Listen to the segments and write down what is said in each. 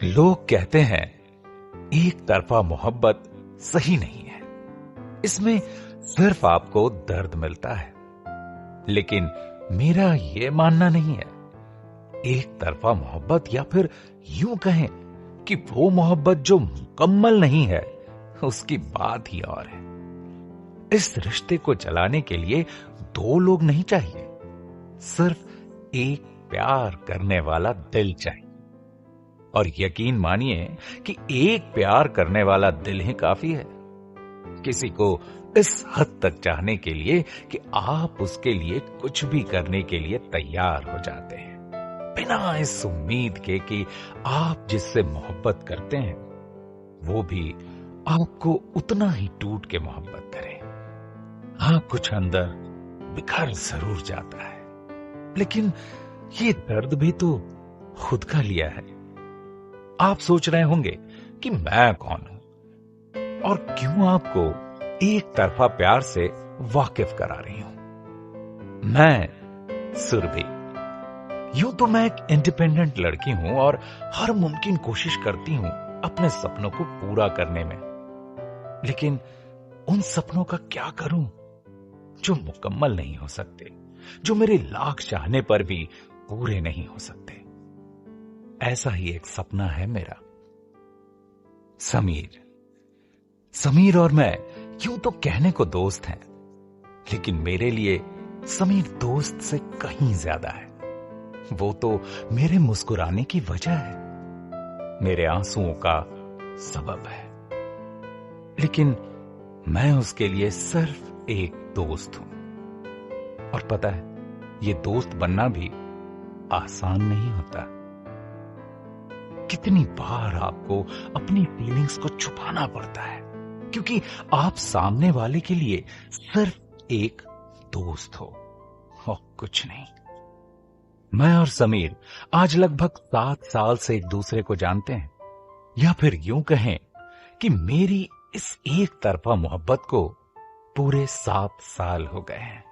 लोग कहते हैं एक तरफा मोहब्बत सही नहीं है, इसमें सिर्फ आपको दर्द मिलता है। लेकिन मेरा यह मानना नहीं है। एक तरफा मोहब्बत, या फिर यूं कहें कि वो मोहब्बत जो मुकम्मल नहीं है, उसकी बात ही और है। इस रिश्ते को चलाने के लिए दो लोग नहीं चाहिए, सिर्फ एक प्यार करने वाला दिल चाहिए। और यकीन मानिए कि एक प्यार करने वाला दिल ही काफी है किसी को इस हद तक चाहने के लिए कि आप उसके लिए कुछ भी करने के लिए तैयार हो जाते हैं, बिना इस उम्मीद के कि आप जिससे मोहब्बत करते हैं वो भी आपको उतना ही टूट के मोहब्बत करे। हाँ, कुछ अंदर बिखर जरूर जाता है, लेकिन ये दर्द भी तो खुद का लिया है। आप सोच रहे होंगे कि मैं कौन हूं और क्यों आपको एक तरफा प्यार से वाकिफ करा रही हूं। मैं सुरभि। यूं तो मैं एक इंडिपेंडेंट लड़की हूं और हर मुमकिन कोशिश करती हूं अपने सपनों को पूरा करने में, लेकिन उन सपनों का क्या करूं जो मुकम्मल नहीं हो सकते, जो मेरे लाख चाहने पर भी पूरे नहीं हो सकते। ऐसा ही एक सपना है मेरा। समीर और मैं यूं तो कहने को दोस्त हैं, लेकिन मेरे लिए समीर दोस्त से कहीं ज्यादा है। वो तो मेरे मुस्कुराने की वजह है, मेरे आंसुओं का सबब है। लेकिन मैं उसके लिए सिर्फ एक दोस्त हूं। और पता है, ये दोस्त बनना भी आसान नहीं होता। कितनी बार आपको अपनी फीलिंग्स को छुपाना पड़ता है, क्योंकि आप सामने वाले के लिए सिर्फ एक दोस्त हो और कुछ नहीं। मैं और समीर आज लगभग 7 साल से एक दूसरे को जानते हैं, या फिर यूं कहें कि मेरी इस एक तरफा मोहब्बत को पूरे 7 साल हो गए हैं।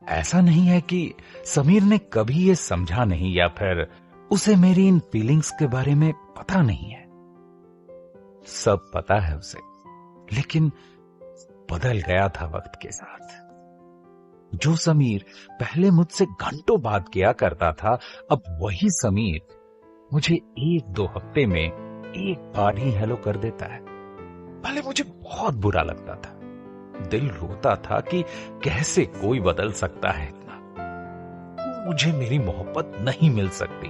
ऐसा नहीं है कि समीर ने कभी ये समझा नहीं, या फिर उसे मेरी इन फीलिंग्स के बारे में पता नहीं है। सब पता है उसे, लेकिन बदल गया था वक्त के साथ। जो समीर पहले मुझसे घंटों बात किया करता था, अब वही समीर मुझे 1-2 हफ्ते में एक बार ही हेलो कर देता है। पहले मुझे बहुत बुरा लगता था, दिल रोता था कि कैसे कोई बदल सकता है इतना, मुझे मेरी मोहब्बत नहीं मिल सकती।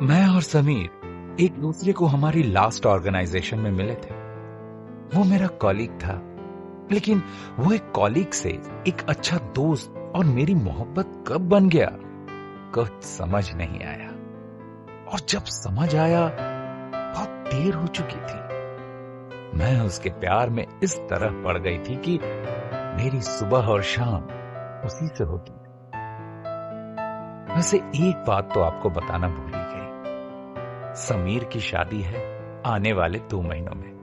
मैं और समीर एक दूसरे को हमारी लास्ट ऑर्गेनाइजेशन में मिले थे। वो मेरा कॉलीग था, लेकिन वो एक कॉलीग से एक अच्छा दोस्त और मेरी मोहब्बत कब बन गया, कुछ समझ नहीं आया। और जब समझ आया, बहुत देर हो चुकी थी। मैं उसके प्यार में इस तरह पड़ गई थी कि मेरी सुबह और शाम उसी से होती। वैसे एक बात तो आपको बताना भूल ही गई, समीर की शादी है आने वाले 2 महीनों में।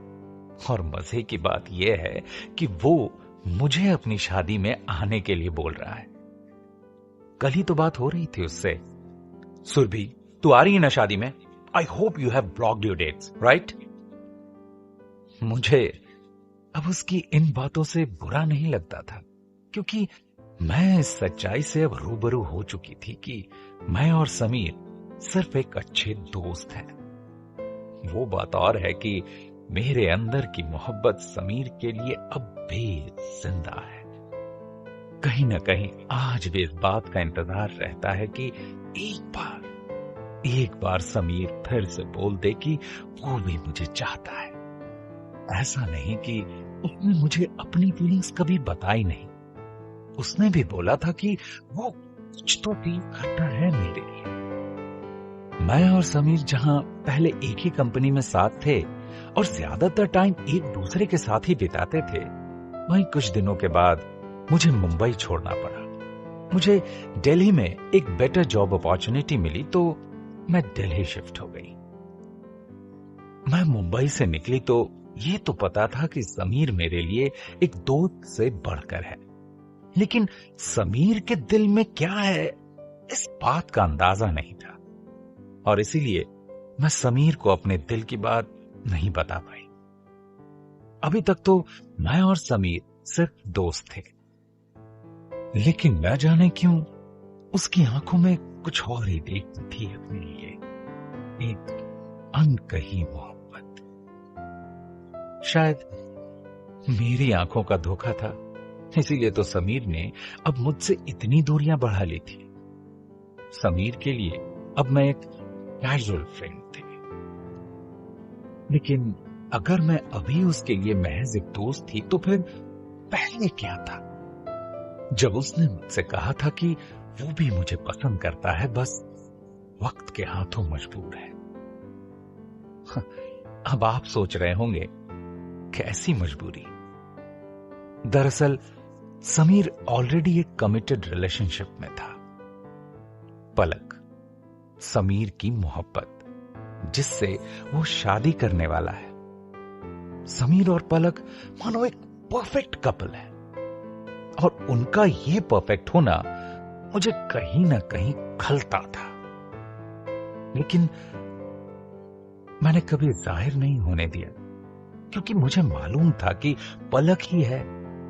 और मजे की बात यह है कि वो मुझे अपनी शादी में आने के लिए बोल रहा है। कल ही तो बात हो रही थी उससे, सुरभि तू आ रही है ना शादी में? I hope you have blocked your dates, right? मुझे अब उसकी इन बातों से बुरा नहीं लगता था, क्योंकि मैं इस सच्चाई से अब रूबरू हो चुकी थी कि मैं और समीर सिर्फ एक अच्छे दोस्त हैं। वो बात और है कि मेरे अंदर की मोहब्बत समीर के लिए अब भी जिंदा है। कहीं ना कहीं आज भी इस बात का इंतजार रहता है कि एक बार समीर फिर से बोल दे कि वो भी मुझे चाहता है। ऐसा नहीं कि उसने मुझे अपनी फीलिंग्स कभी बताई नहीं, उसने भी बोला था कि वो कुछ तो फील करता है मेरे लिए। मैं और समीर जहां पहले एक ही कंपनी में साथ थे और ज्यादातर टाइम एक दूसरे के साथ ही बिताते थे, वहीं कुछ दिनों के बाद मुझे मुंबई छोड़ना पड़ा। मुझे दिल्ली में एक बेटर जॉब अपॉर्चुनिटी मिली, तो मैं दिल्ली शिफ्ट हो गई। मैं मुंबई से निकली तो ये तो पता था कि समीर मेरे लिए एक दोस्त से बढ़कर है, लेकिन समीर के दिल में क्या है, इस बात का अंदाजा नहीं था। और इसीलिए मैं समीर को अपने दिल की बात नहीं बता पाई। अभी तक तो मैं और समीर सिर्फ दोस्त थे, लेकिन न जाने क्यों उसकी आंखों में कुछ और ही देखती थी अपने लिए, एक अनकही मोहब्बत। शायद मेरी आंखों का धोखा था, इसीलिए तो समीर ने अब मुझसे इतनी दूरियां बढ़ा ली थी। समीर के लिए अब मैं एक कैजुअल फ्रेंड थी, लेकिन अगर मैं अभी उसके लिए महज एक दोस्त थी तो फिर पहले क्या था, जब उसने मुझसे कहा था कि वो भी मुझे पसंद करता है, बस वक्त के हाथों मजबूर है। अब आप सोच रहे होंगे कैसी मजबूरी। दरअसल समीर ऑलरेडी एक कमिटेड रिलेशनशिप में था। पलक, समीर की मोहब्बत, जिससे वो शादी करने वाला है। समीर और पलक मानो एक परफेक्ट कपल है, और उनका ये परफेक्ट होना मुझे कहीं ना कहीं खलता था, लेकिन मैंने कभी जाहिर नहीं होने दिया, क्योंकि मुझे मालूम था कि पलक ही है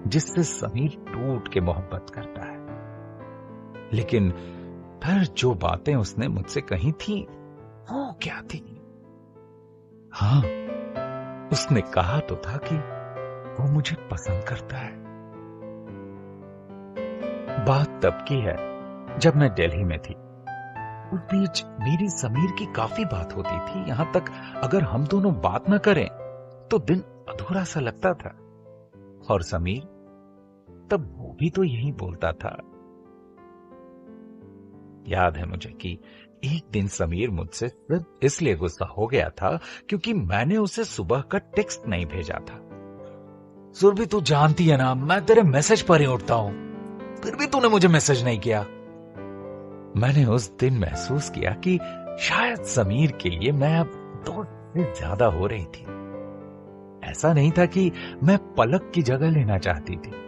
जिससे समीर टूट के मोहब्बत करता है। लेकिन फिर जो बातें उसने मुझसे कही थी वो क्या थी? हाँ, उसने कहा तो था कि वो मुझे पसंद करता है। बात तब की है जब मैं दिल्ली में थी। उस बीच मेरी समीर की काफी बात होती थी, यहां तक अगर हम दोनों बात न करें तो दिन अधूरा सा लगता था। और समीर तब वो भी तो यही बोलता था। याद है मुझे कि एक दिन समीर मुझसे सिर्फ इसलिए गुस्सा हो गया था क्योंकि मैंने उसे सुबह का टेक्स्ट नहीं भेजा था। सुरभि, तू जानती है ना, मैं तेरे मैसेज पर ही उठता हूं, फिर भी तूने मुझे मैसेज नहीं किया। मैंने उस दिन महसूस किया कि शायद समीर के लिए मैं अब दोस्त से ज्यादा हो रही थी। ऐसा नहीं था कि मैं पलक की जगह लेना चाहती थी।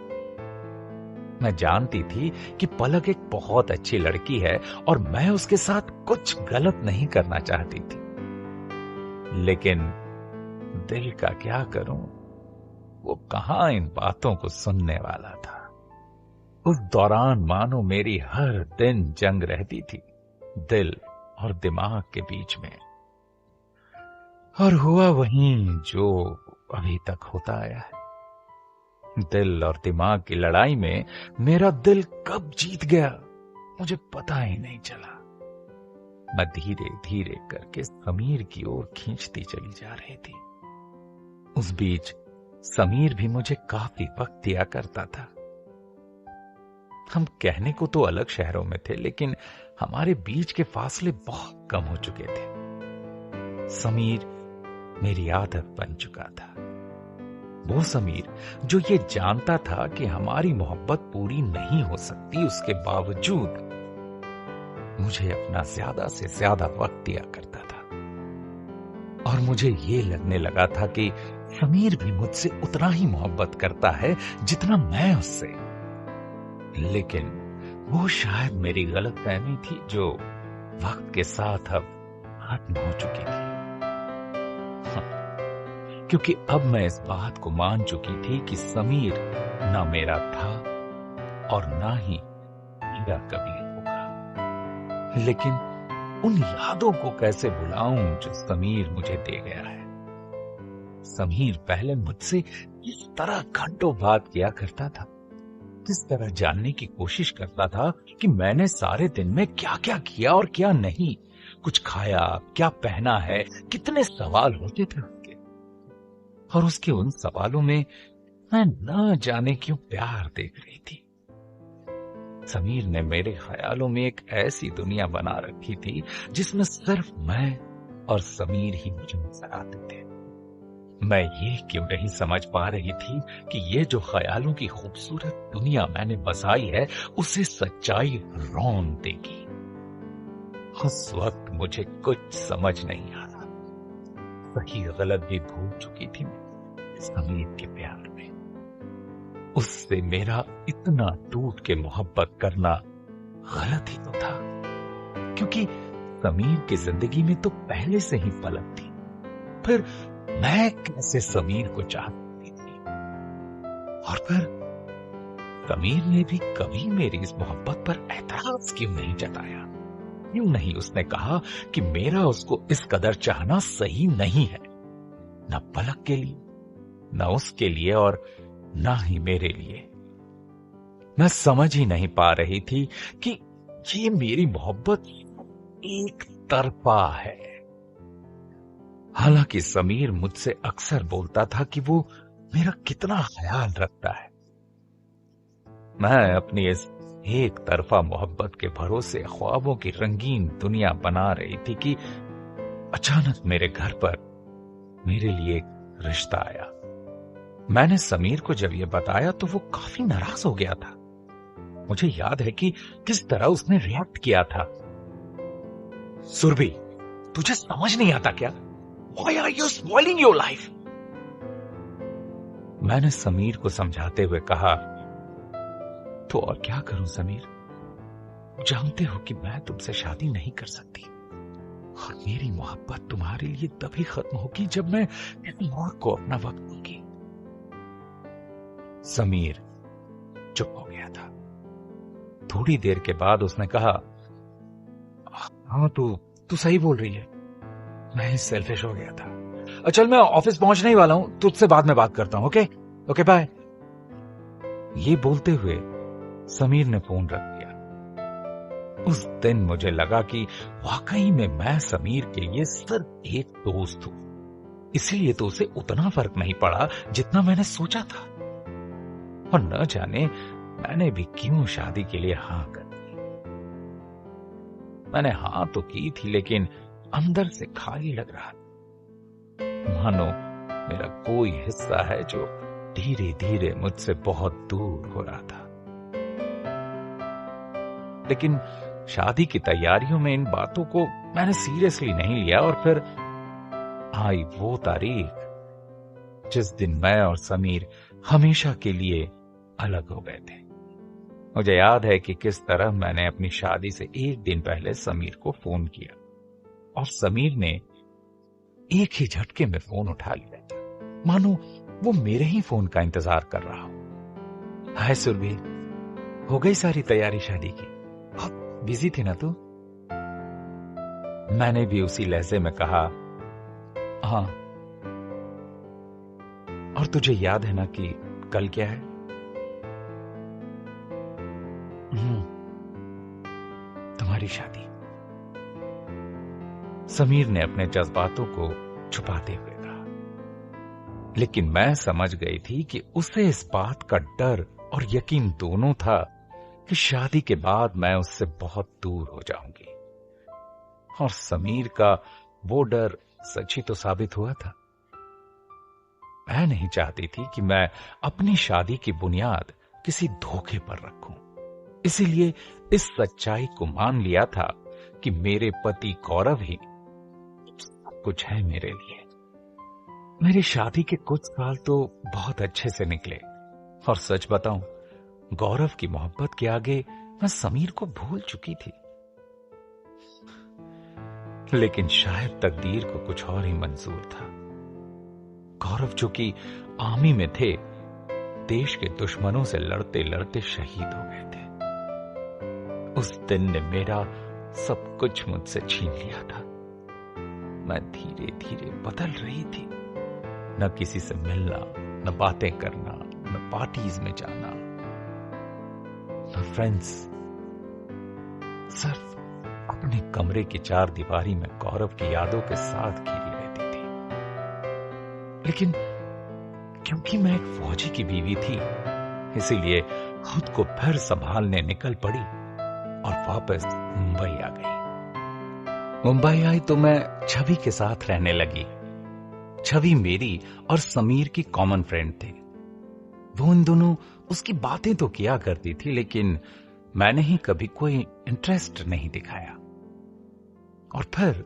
मैं जानती थी कि पलक एक बहुत अच्छी लड़की है और मैं उसके साथ कुछ गलत नहीं करना चाहती थी, लेकिन दिल का क्या करूं, वो कहां इन बातों को सुनने वाला था। उस दौरान मानो मेरी हर दिन जंग रहती थी दिल और दिमाग के बीच में, और हुआ वही जो अभी तक होता आया है। दिल और दिमाग की लड़ाई में मेरा दिल कब जीत गया मुझे पता ही नहीं चला। मैं धीरे धीरे करके समीर की ओर खींचती चली जा रही थी। उस बीच समीर भी मुझे काफी वक्त दिया करता था। हम कहने को तो अलग शहरों में थे, लेकिन हमारे बीच के फासले बहुत कम हो चुके थे। समीर मेरी आदत बन चुका था। वो समीर जो ये जानता था कि हमारी मोहब्बत पूरी नहीं हो सकती, उसके बावजूद मुझे अपना ज्यादा से ज्यादा वक्त दिया करता था। और मुझे ये लगने लगा था कि समीर भी मुझसे उतना ही मोहब्बत करता है जितना मैं उससे। लेकिन वो शायद मेरी गलतफहमी थी जो वक्त के साथ अब खत्म हो चुकी थी। क्योंकि अब मैं इस बात को मान चुकी थी कि समीर ना मेरा था और ना ही मेरा कभी होगा। लेकिन उन यादों को कैसे भुलाऊं जो समीर मुझे दे गया है। समीर पहले मुझसे किस तरह घंटों बात किया करता था, किस तरह जानने की कोशिश करता था कि मैंने सारे दिन में क्या क्या किया और क्या नहीं, कुछ खाया, क्या पहना है, कितने सवाल होते थे उसके। और उसके उन सवालों में मैं न जाने क्यों प्यार देख रही थी। समीर ने मेरे ख्यालों में एक ऐसी दुनिया बना रखी थी जिसमें सिर्फ मैं और समीर ही मुझे नजर आते थे। मैं ये क्यों नहीं समझ पा रही थी कि ये जो ख्यालों की खूबसूरत दुनिया मैंने बसाई है उसे सच्चाई रौन देगी। उस वक्त मुझे कुछ समझ नहीं आ रहा। सही गलत भी भूल चुकी थी मैं समीर के प्यार में। उससे मेरा इतना टूट के मोहब्बत करना गलत ही तो था, क्योंकि समीर की जिंदगी में तो पहले से ही पलक थी, फिर मैं कैसे समीर को चाहती थी? और फिर समीर ने भी कभी मेरी इस मोहब्बत पर एतराज क्यों नहीं जताया? क्यों नहीं उसने कहा कि मेरा उसको इस कदर चाहना सही नहीं है, न पलक के लिए, न उसके लिए और न ही मेरे लिए। मैं समझ ही नहीं पा रही थी कि ये मेरी मोहब्बत एक तरफा है। हालांकि समीर मुझसे अक्सर बोलता था कि वो मेरा कितना ख्याल रखता है। मैं अपनी इस एक तरफा मोहब्बत के भरोसे ख्वाबों की रंगीन दुनिया बना रही थी कि अचानक मेरे घर पर मेरे लिए एक रिश्ता आया। मैंने समीर को जब यह बताया तो वो काफी नाराज हो गया था। मुझे याद है कि किस तरह उसने रिएक्ट किया था। सुरभि, तुझे समझ नहीं आता क्या? Why are you spoiling your life? मैंने समीर को समझाते हुए कहा, तो और क्या करूं समीर, जानते हो कि मैं तुमसे शादी नहीं कर सकती और मेरी मोहब्बत तुम्हारे लिए तभी खत्म होगी जब मैं किसी और को अपना वक्त दूंगी। समीर चुप हो गया था। थोड़ी देर के बाद उसने कहा, हाँ तू सही बोल रही है, मैं सेल्फिश हो गया था। चल मैं ऑफिस पहुंचने ही वाला हूं, तुझसे बाद में बात करता हूं। Okay bye. ये बोलते हुए समीर ने फोन रख दिया। उस दिन मुझे लगा कि वाकई में मैं समीर के लिए सिर्फ एक दोस्त हूं, इसलिए तो उसे उतना फर्क नहीं पड़ा जितना मैंने सोचा था। और न जाने मैंने भी क्यों शादी के लिए हां कर दी। मैंने हां तो की थी, लेकिन अंदर से खाली लग रहा था, मानो मेरा कोई हिस्सा है जो धीरे धीरे मुझसे बहुत दूर हो रहा था। लेकिन शादी की तैयारियों में इन बातों को मैंने सीरियसली नहीं लिया और फिर आई वो तारीख जिस दिन मैं और समीर हमेशा के लिए अलग हो गए थे। मुझे याद है कि किस तरह मैंने अपनी शादी से एक दिन पहले समीर को फोन किया और समीर ने एक ही झटके में फोन उठा लिया, मानो वो मेरे ही फोन का इंतजार कर रहा हो। हाय सुरभि, हो गई सारी तैयारी शादी की? बहुत बिजी थी ना तू? मैंने भी उसी लहजे में कहा, हाँ। और तुझे याद है ना कि कल क्या है? तुम्हारी शादी। समीर ने अपने जज्बातों को छुपाते हुए कहा, लेकिन मैं समझ गई थी कि उसे इस बात का डर और यकीन दोनों था कि शादी के बाद मैं उससे बहुत दूर हो जाऊंगी। और समीर का वो डर सच ही तो साबित हुआ था। मैं नहीं चाहती थी कि मैं अपनी शादी की बुनियाद किसी धोखे पर रखूं, इसीलिए इस सच्चाई को मान लिया था कि मेरे पति गौरव ही सब कुछ है मेरे लिए। मेरी शादी के कुछ साल तो बहुत अच्छे से निकले और सच बताऊं, गौरव की मोहब्बत के आगे मैं समीर को भूल चुकी थी। लेकिन शायद तकदीर को कुछ और ही मंजूर था। गौरव जो कि आर्मी में थे, देश के दुश्मनों से लड़ते लड़ते शहीद हो गए थे। उस दिन ने मेरा सब कुछ मुझसे छीन लिया था। मैं धीरे धीरे बदल रही थी, न किसी से मिलना, न बातें करना, न पार्टीज में जाना, न फ्रेंड्स, सिर्फ अपने कमरे की चार दीवारी में गौरव की यादों के साथ घिरी रहती थी। लेकिन क्योंकि मैं एक फौजी की बीवी थी, इसीलिए खुद को फिर संभालने निकल पड़ी और वापस मुंबई आ गई। मुंबई आई तो मैं छवि के साथ रहने लगी। छवि मेरी और समीर की कॉमन फ्रेंड थे। वो इन दोनों उसकी बातें तो किया करती थी, लेकिन मैंने ही कभी कोई इंटरेस्ट नहीं दिखाया। और फिर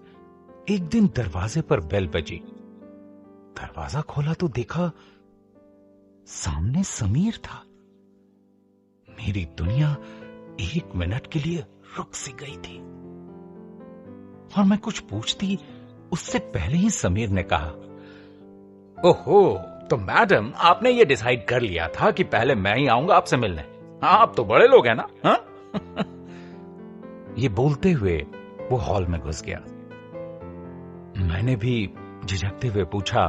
एक दिन दरवाजे पर बेल बजी। दरवाजा खोला तो देखा सामने समीर था। मेरी दुनिया एक मिनट के लिए रुक सी गई थी। और मैं कुछ पूछती उससे पहले ही समीर ने कहा, ओहो, तो मैडम आपने ये डिसाइड कर लिया था कि पहले मैं ही आऊंगा आपसे मिलने? हाँ, आप तो बड़े लोग हैं ना? हाँ? ये बोलते हुए वो हॉल में घुस गया। मैंने भी झिझकते हुए पूछा,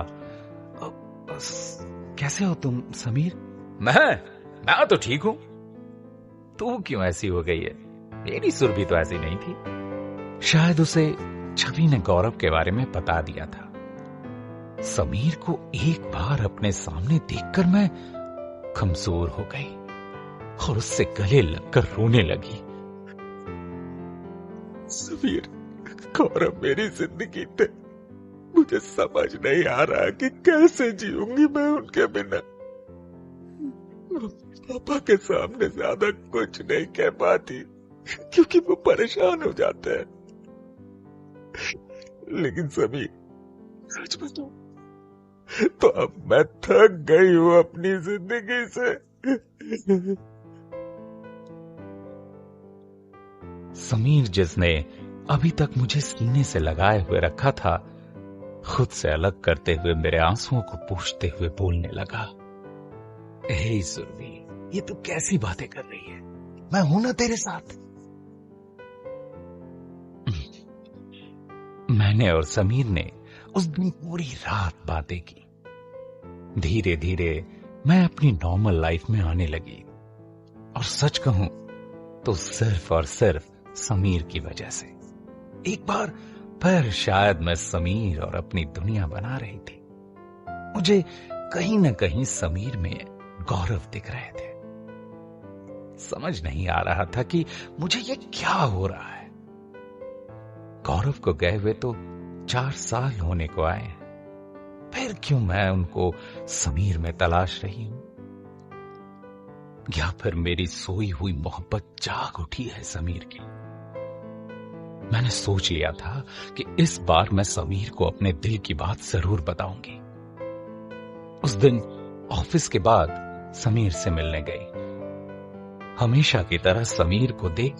कैसे हो तुम समीर? मैं तो ठीक हूं। तू क्यों ऐसी हो गई है? मेरी सुरभि तो ऐसी नहीं थी। शायद उसे छवि ने गौरव के बारे में बता दिया था। समीर को एक बार अपने सामने देखकर मैं कमजोर हो गई और उससे गले लगकर रोने लगी। समीर, गौरव मेरी जिंदगी थे। मुझे समझ नहीं आ रहा कि कैसे जीऊंगी मैं उनके बिना। पापा के सामने ज्यादा कुछ नहीं कह पाती क्योंकि वो परेशान हो जाते हैं। लेकिन समीर, सच बताऊं तो अब मैं थक गई हूं अपनी जिंदगी से। समीर, जिसने अभी तक मुझे सीने से लगाए हुए रखा था, खुद से अलग करते हुए मेरे आंसुओं को पूछते हुए बोलने लगा, हे सुरभि, ये तू कैसी बातें कर रही है? मैं हूं ना तेरे साथ। मैंने और समीर ने उस दिन पूरी रात बातें की। धीरे धीरे मैं अपनी नॉर्मल लाइफ में आने लगी, और सच कहूं तो सिर्फ और सिर्फ समीर की वजह से। एक बार फिर शायद मैं समीर और अपनी दुनिया बना रही थी। मुझे कहीं न कहीं समीर में गौरव दिख रहे थे। समझ नहीं आ रहा था कि मुझे ये क्या हो रहा है। गौरव को गए हुए तो 4 साल होने को आए हैं, फिर क्यों मैं उनको समीर में तलाश रही हूं? या फिर मेरी सोई हुई मोहब्बत जाग उठी है समीर की? मैंने सोच लिया था कि इस बार मैं समीर को अपने दिल की बात जरूर बताऊंगी। उस दिन ऑफिस के बाद समीर से मिलने गई। हमेशा की तरह समीर को देख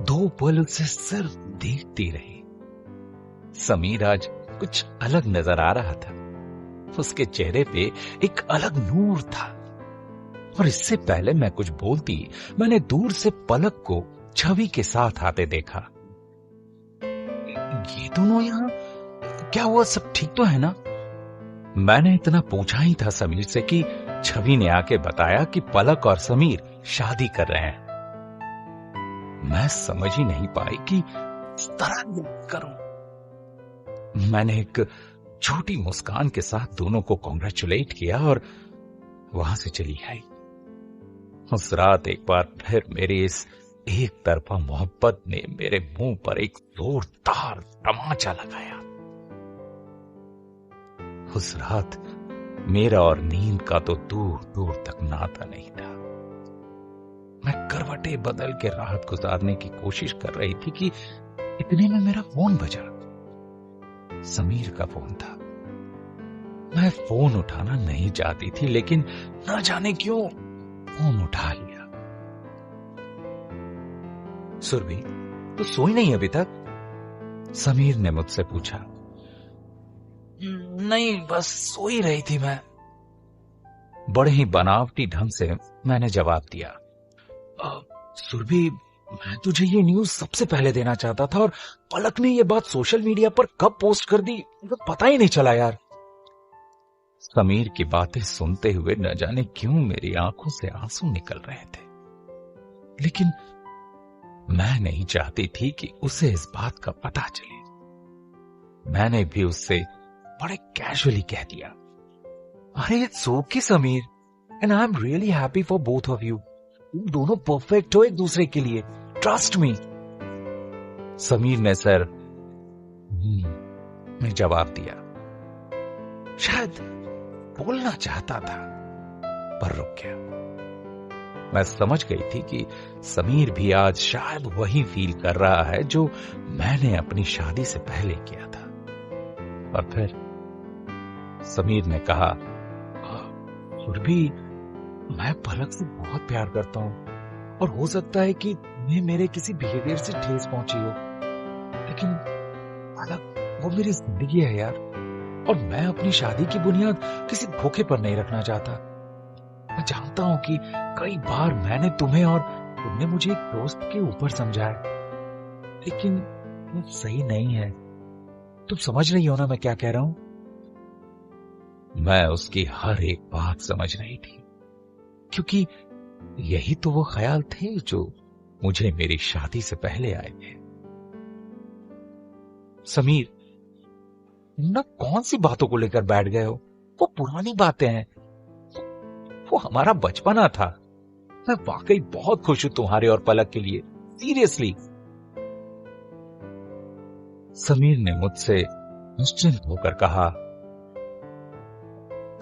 2 पल उसे सिर्फ देखती रही। समीर आज कुछ अलग नजर आ रहा था। उसके चेहरे पे एक अलग नूर था, और इससे पहले मैं कुछ बोलती, मैंने दूर से पलक को छवि के साथ आते देखा। ये दोनों यहां क्या हुआ? सब ठीक तो है ना? मैंने इतना पूछा ही था समीर से कि छवि ने आके बताया कि पलक और समीर शादी कर रहे हैं। मैं समझ ही नहीं पाई कि इस तरह करूं। मैंने एक छोटी मुस्कान के साथ दोनों को कांग्रेचुलेट किया और वहां से चली आई। उस रात एक बार फिर मेरी इस एक तरफा मोहब्बत ने मेरे मुंह पर एक जोरदार तमाचा लगाया। उस रात मेरा और नींद का तो दूर दूर तक नाता नहीं था। मैं करवटें बदल के रात गुजारने की कोशिश कर रही थी कि इतने में मेरा फोन बजा। समीर का फोन था। मैं फोन उठाना नहीं चाहती थी, लेकिन न जाने क्यों फोन उठा लिया। सुरभि, तू सोई नहीं अभी तक? समीर ने मुझसे पूछा। नहीं, बस सो ही रही थी मैं। बड़े ही बनावटी ढंग से मैंने जवाब दिया। सुरभि, मैं तुझे ये न्यूज सबसे पहले देना चाहता था, और पलक ने ये बात सोशल मीडिया पर कब पोस्ट कर दी तो पता ही नहीं चला यार। समीर की बातें सुनते हुए न जाने क्यों मेरी आंखों से आंसू निकल रहे थे, लेकिन मैं नहीं चाहती थी कि उसे इस बात का पता चले। मैंने भी उससे बड़े कैजुअली कह दिया, अरे it's okay Sameer, and I am really happy for both of you. तुम दोनों परफेक्ट हो एक दूसरे के लिए, ट्रस्ट मी। समीर ने सर में जवाब दिया। शायद बोलना चाहता था पर रुक गया। मैं समझ गई थी कि समीर भी आज शायद वही फील कर रहा है जो मैंने अपनी शादी से पहले किया था। और फिर समीर ने कहा, सुरभि, मैं पलक से बहुत प्यार करता हूं, और हो सकता है कि तुम्हें मेरे किसी बिहेवियर से ठेस पहुंची हो, लेकिन वो मेरी जिंदगी है यार, और मैं अपनी शादी की बुनियाद किसी धोखे पर नहीं रखना चाहता। मैं जानता हूं कि कई बार मैंने तुम्हें और तुमने मुझे एक दोस्त के ऊपर समझा है, लेकिन वो सही नहीं है। तुम समझ रही हो ना मैं क्या कह रहा हूं? मैं उसकी हर एक बात समझ रही थी, क्योंकि यही तो वो ख्याल थे जो मुझे मेरी शादी से पहले आए थे। समीर, तुम ना कौन सी बातों को लेकर बैठ गए हो? वो पुरानी बातें हैं, वो हमारा बचपना था। मैं वाकई बहुत खुश हूं तुम्हारे और पलक के लिए, सीरियसली। समीर ने मुझसे निश्चिंत होकर कहा,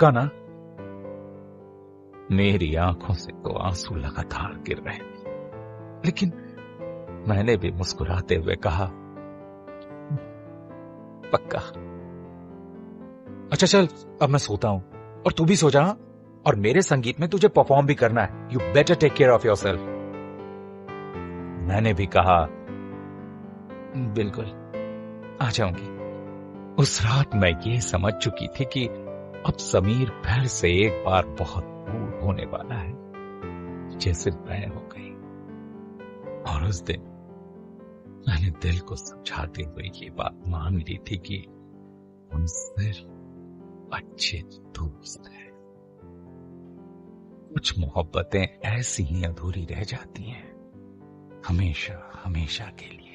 काना, मेरी आंखों से तो आंसू लगातार गिर रहे थे, लेकिन मैंने भी मुस्कुराते हुए कहा, पक्का। अच्छा चल, अब मैं सोता हूं और तू भी सो जा, और मेरे संगीत में तुझे परफॉर्म भी करना है। You better take care of yourself. मैंने भी कहा, बिल्कुल, आ जाऊंगी। उस रात मैं ये समझ चुकी थी कि अब समीर फिर से एक बार बहुत दूर होने वाला है, जैसे मैं हो गई। और उस दिन मैंने दिल को समझाते हुए ये बात मान ली थी कि हम सिर्फ अच्छे दोस्त हैं। कुछ मोहब्बतें ऐसी ही अधूरी रह जाती हैं, हमेशा हमेशा के लिए।